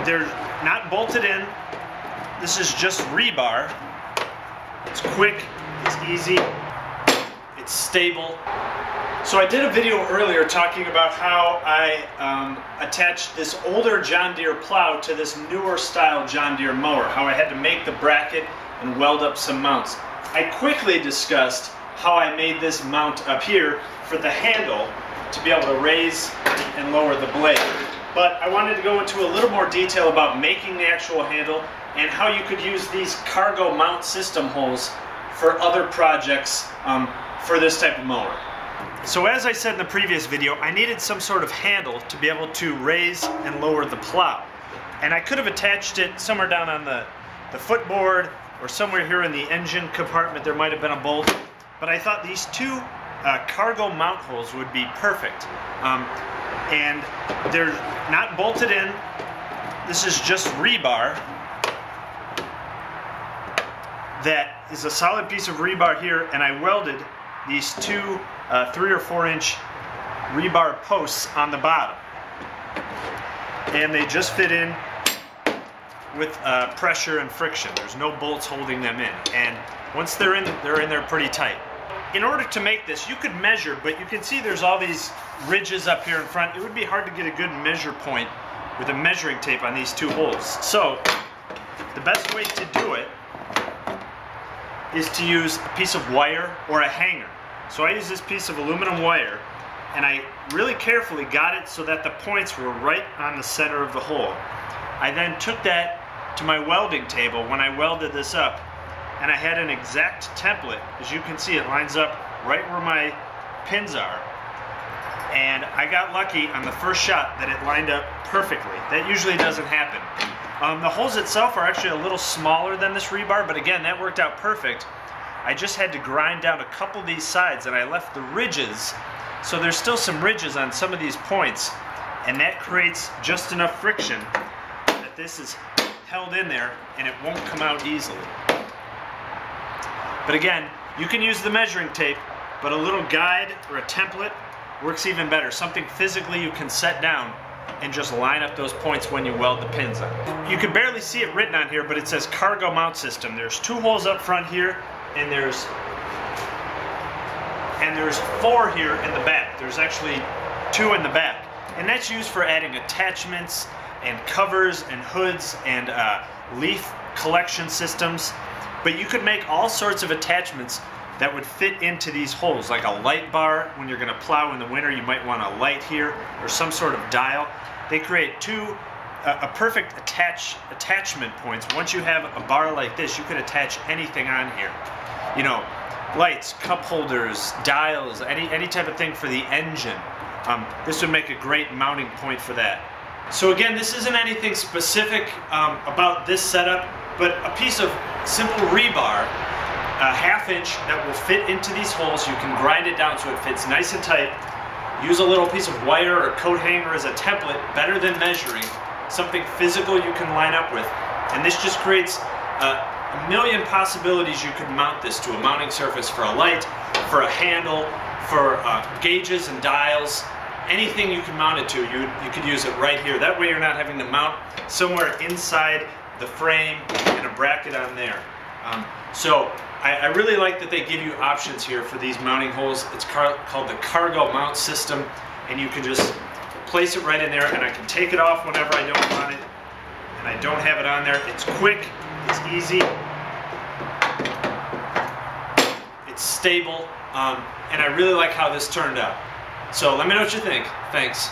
they're not bolted in. This is just rebar. It's quick, it's easy, it's stable. So I did a video earlier talking about how I attached this older John Deere plow to this newer style John Deere mower, how I had to make the bracket and weld up some mounts. I quickly discussed how I made this mount up here for the handle to be able to raise and lower the blade. But I wanted to go into a little more detail about making the actual handle and how you could use these cargo mount system holes for other projects for this type of mower. So as I said in the previous video, I needed some sort of handle to be able to raise and lower the plow. And I could have attached it somewhere down on the footboard or somewhere here in the engine compartment. There might have been a bolt. But I thought these two cargo mount holes would be perfect. And they're not bolted in. This is just rebar. That is a solid piece of rebar here, and I welded these two 3 or 4 inch rebar posts on the bottom. And they just fit in with pressure and friction. There's no bolts holding them in. And once they're in there pretty tight. In order to make this, you could measure, but you can see there's all these ridges up here in front. It would be hard to get a good measure point with a measuring tape on these two holes. So the best way to do it is to use a piece of wire or a hanger. So I use this piece of aluminum wire, and I really carefully got it so that the points were right on the center of the hole. I then took that to my welding table when I welded this up, and I had an exact template. As you can see, it lines up right where my pins are. And I got lucky on the first shot that it lined up perfectly. That usually doesn't happen. The holes itself are actually a little smaller than this rebar, but again, that worked out perfect. I just had to grind down a couple of these sides, and I left the ridges, so there's still some ridges on some of these points, and that creates just enough friction that this is held in there and it won't come out easily. But again, you can use the measuring tape, but a little guide or a template works even better. Something physically you can set down and just line up those points when you weld the pins on. You can barely see it written on here, but it says cargo mount system. There's 2 holes up front here, and there's 4 here in the back. There's actually 2 in the back. And that's used for adding attachments and covers and hoods and leaf collection systems. But you could make all sorts of attachments that would fit into these holes, like a light bar. When you're going to plow in the winter, you might want a light here, or some sort of dial. They create a perfect attachment points. Once you have a bar like this, you could attach anything on here. You know, lights, cup holders, dials, any type of thing for the engine. This would make a great mounting point for that. So again, this isn't anything specific about this setup, but a piece of simple rebar, a 1/2 inch, that will fit into these holes. You can grind it down so it fits nice and tight. Use a little piece of wire or coat hanger as a template, better than measuring. Something physical you can line up with. And this just creates a million possibilities you could mount this to. A mounting surface for a light, for a handle, for gauges and dials. Anything you can mount it to, you could use it right here. That way you're not having to mount somewhere inside the frame and a bracket on there. So I really like that they give you options here for these mounting holes. It's called the cargo mount system, and you can just place it right in there, and I can take it off whenever I don't want it, and I don't have it on there. It's quick, it's easy, it's stable, and I really like how this turned out. So let me know what you think. Thanks.